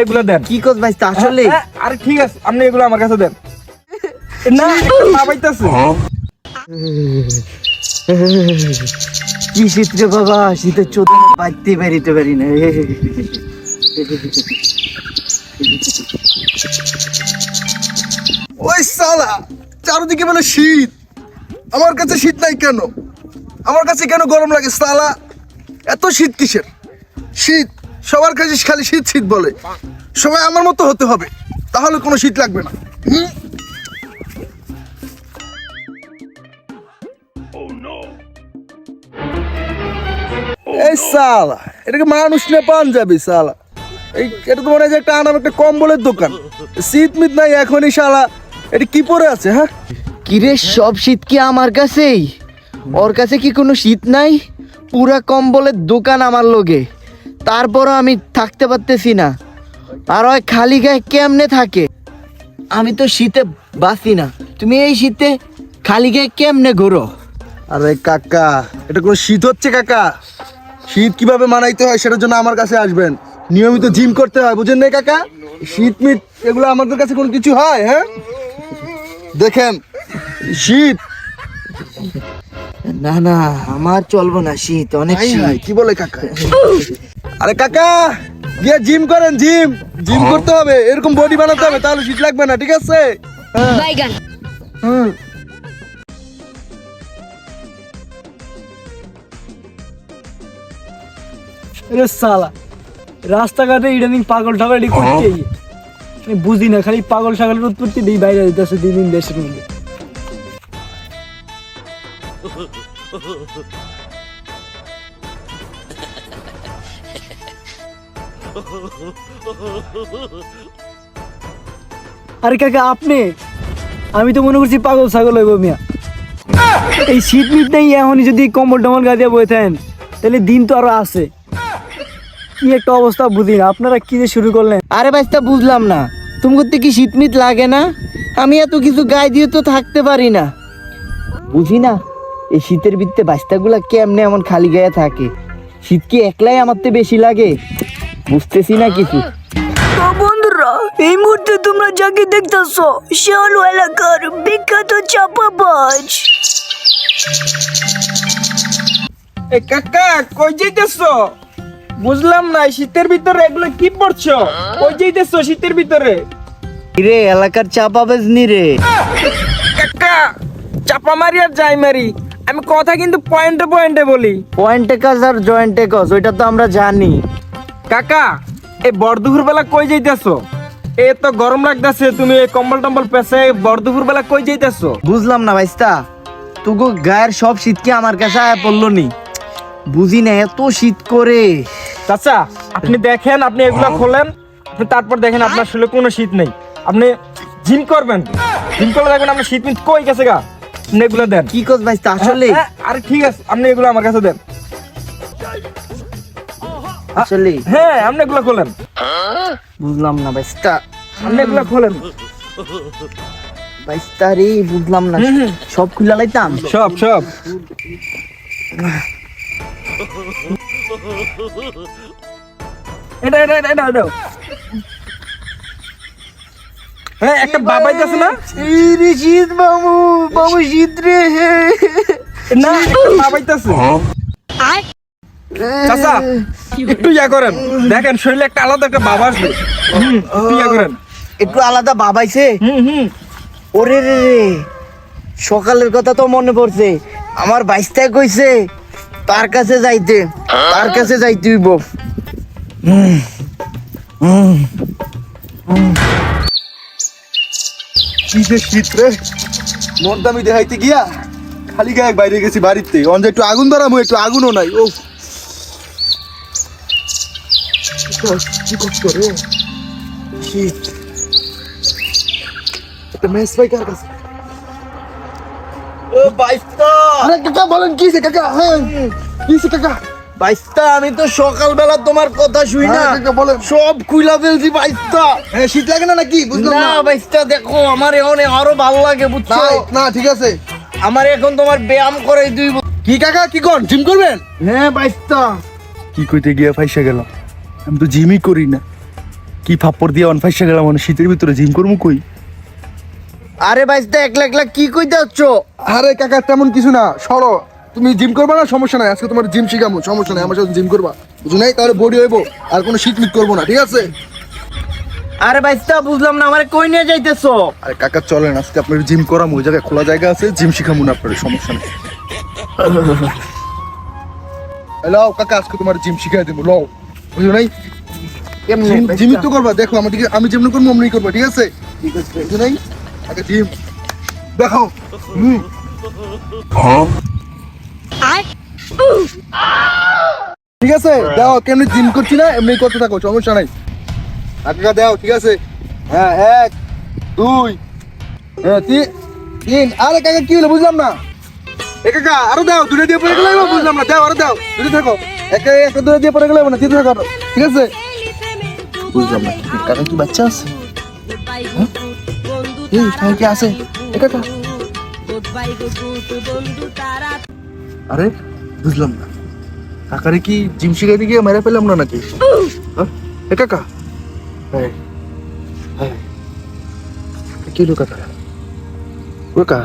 এগুলো দেন। কি কস ভাই আসলে? আরে ঠিক আছে, আপনি এগুলো আমার কাছে দেন। না মা পাইতাছে। কি শীত রে বাবা, শীতের চোদ বাঁচতে বেরিতে পারি না। ওই সালা চারদিকে বলে শীত, আমার কাছে শীত নাই কেন? আমার কাছে কেন গরম লাগে সালা? এত শীত কিসের? শীত সবার কাছে খালি শীত শীত বলে। সবাই আমার মতো হতে হবে, তাহলে কোনো শীত লাগবে না। এই সালা, এটাকে মানুষ না পাঞ্জাবি সালা। এটা তো মনে হয় যে একটা আনাম একটা কম্বলের দোকান। শীত মিত নাই এখনই শালা, এটা কি পরে আছে? হ্যাঁ কিরে, সব শীত কি আমার কাছেই? ওর কাছে কি কোনো শীত নাই? পুরা কম্বলের দোকান আমার লগে, তারপরও আমি থাকতে পারতেছি না। আর ওই খালি গায়ে কেমনে থাকে? আমি তো শীতে বাঁচি না, তুমি এই শীতে খালি গায়ে কেমনে ঘোরো? আরে কাকা, এটা কোনো শীত হচ্ছে কাকা? শীত কিভাবে মানাইতে হয় সেটার জন্য আমার কাছে আসবেন। নিয়মিত জিম করতে হয়, বুঝেন না কাকা? শীত মিত এগুলো আমাদের কাছে কোনো কিছু হয়? হ্যাঁ দেখেন শীত। না না, আমার চলবো না, শীত অনেক শীত। কি বলে কাকা? আরে কাকা গিয়ে জিম করেন, জিম জিম করতে হবে, এরকম বডি বানাতে হবে, তাহলে শীত লাগবে না, ঠিক আছে? বাইগান। হুম। সালা রাস্তাঘাটে ইদানিং পাগল ঠাগল করতেই আমি বুঝি না, খালি পাগল ছাগলের উৎপত্তি দিই বাইরে দিতেছে দিন দিন দেশের মধ্যে। আরে কাকা আপনি, আমি তো মনে করছি পাগল ছাগল হইব মিয়া। এই শীত মিট নেই, এখনই যদি কম্বল টম্বল গাদিয়া বই থাকেন তাহলে দিন তো আরো আছে। কি একটা অবস্থা বুঝি না, আপনারা কি যে শুরু করলেন? আরে ভাইস্তা, বুঝলাম না, তুমি করতে কি শীতমিত লাগে না? আমি এত কিছু গায়ে দিয়ে তো থাকতে পারি না, বুঝি না এই শীতের ভিত্তে বাস্তাগুলা কেমনে এমন খালি গায়ে থাকে। শীত কি একলাই আমার তো বেশি লাগে? বুঝতেছি না কিছু। তো বন্ধুরা, এই মুহূর্তে তোমরা যাকে দেখতেছো সে হলো এলাকার বিখ্যাত চাপাবাজ। এ কাকা কই যাইতেছো? বুঝলাম না, শীতের ভিতরে এগুলো কি পড়ছো? কই যাইতেছো শীতের ভিতরে? রে এলাকার চাপাবাজ নি রে। কাকা চাপা মারি আর যাই মারি, আমি কথা কিন্তু পয়েন্টে পয়েন্টে বলি। পয়েন্টে কাজ আর জয়েন্টে কাজ, ওইটা তো আমরা জানি। কাকা এই বড়দুপুর বেলা কই যাইতেছো? এ তো গরম লাগতেছে, তুমি এই কম্বল টম্বল পেছে বড়দুপুর বেলা কই যাইতেছো? বুঝলাম না ভাইস্তা, তুগো গায়ের সব শীত কি আমার কাছে আয়া পড়লো নি? বুঝি না, এত শীত করে। চাচা আপনি দেখেন, আপনি এগুলা খোলেন, আপনি তারপর দেখেন আপনার শরীরে কোনো শীত নেই। আপনি জিম করবেন, জিম করলে দেখবেন আপনার শীত মিত কই গেছে গা। আপনি এগুলো দেন। কি কস ভাইস্তা আসলে? আরে ঠিক আছে, আপনি এগুলো আমার কাছে দেন। আসলে হ্যাঁ আপনি এগুলো খোলেন, বুঝলাম না ভাইস্তা। আপনি এগুলো খোলেন। ভাইস্তা রে, বুঝলাম না, সব খুলে লাইতাম। সব সব এটা এটা এটা এটা এটা। হ্যাঁ একটা বাবাই আছে না? এই রে শীত বাবু, বাবু শীত রে। না বাবাইতেছে। চাচা একটু ইয়া করেন, দেখেন শরীরে একটা আলাদা একটা বাবা আসবে। একটু ইয়া করেন। একটু আলাদা বাবাইছে। হুম ওরে রে রে, সকালের কথা তো মনে পড়ছে। আমার বাইস্তায় কইছে তার কাছে যাইতে, তার কাছে যাইতে হইব। কি যে শীত রে, মন দামি দেখাইতে গিয়া খালি গায়ে বাইরে গেছি বাড়িতে। অঞ্জয় একটু আগুন ধরামো, একটু আগুনও নাই। ও কি কষ্ট রে, শীত। একটা মেস ভাই কার কাছে? ও বাইস্তা, আরে কাকা বলেন কি হইছে কাকা? হ্যাঁ কি হইছে কাকা? বাইস্তা আমি তো সকালবেলা তোমার কথা শুই না, হ্যাঁ, কাকা বলেন। সব খুইলা ফেলছি বাইস্তা। হ্যাঁ শীত লাগে না নাকি? বুঝলাম না না। বাইস্তা, দেখো আমার এখন আরো ভালো লাগে, বুঝছো? না ঠিক আছে। আমার এখন তোমার ব্যায়াম করে দিব। কি কাকা কি কর, জিম করবেন? হ্যাঁ বাইস্তা। কি কইতে গিয়া ফাইসা গেলাম, আমি তো জিমই করি না। কি ফাপ্পড় দিয়ে অনফাইসা গেলাম মানে শীতের ভিতরে জিম করবো কই? আরে বাইস্তা একলা একলা কি কইতে হচ্ছ? আরে কাকা তেমন কিছু না, সরো। তুমি জিম করবা না সমস্যা নাই, আজকে তোমার জিম শিখাবো, সমস্যা নাই, আমার সাথে জিম করবা, বুঝো নাই? তাহলে বডি হইব, আর কোনো শীত মিট করবো না, ঠিক আছে? আরে বাইস্তা বুঝলাম না, আমারে কই নিয়ে যাইতেছো? আরে কাকা চলেন, আজকে আপনার জিম করাম, ওই জায়গায় খোলা জায়গা আছে, জিম শিখাবো না আপনার, সমস্যা নেই। হ্যালো কাকা, আজকে তোমার জিম শিখাই দেবো, লও, বুঝো নাই? জিমই তো করবা, দেখো আমার দিকে, আমি যেমনি করবো অমনি করবা, ঠিক আছে? বুঝো নাই? আগে জিম দেখো। ঠিক আছে, দাও, কেমনি জিম করছি না এমনি করতে থাকো, সমস্যা নাই। আগে দাও, ঠিক আছে? হ্যাঁ, 1 2 হ্যাঁ 3। আরে কাকা কি হলো বুঝলাম না? এ কাকা আরো দাও, দুটো দিয়ে পড়ে গেলে বুঝলাম না, দাও আরো দাও, দুটো থাকো, একটা দুটো দিয়ে পড়ে গেলে না, দিতে থাকো, ঠিক আছে? বুঝলাম না, কাকা কি বাচ্চা আছে? এই কাকা কি আছে? এ কাকা, আরে বুঝলাম না, কাকারে কি জিম শিখাইতে গিয়ে মেরে ফেললাম না নাকি? হ্যাঁ? এ কাকা, হ্যাঁ হ্যাঁ, কি হলো কাকা? ও কাকা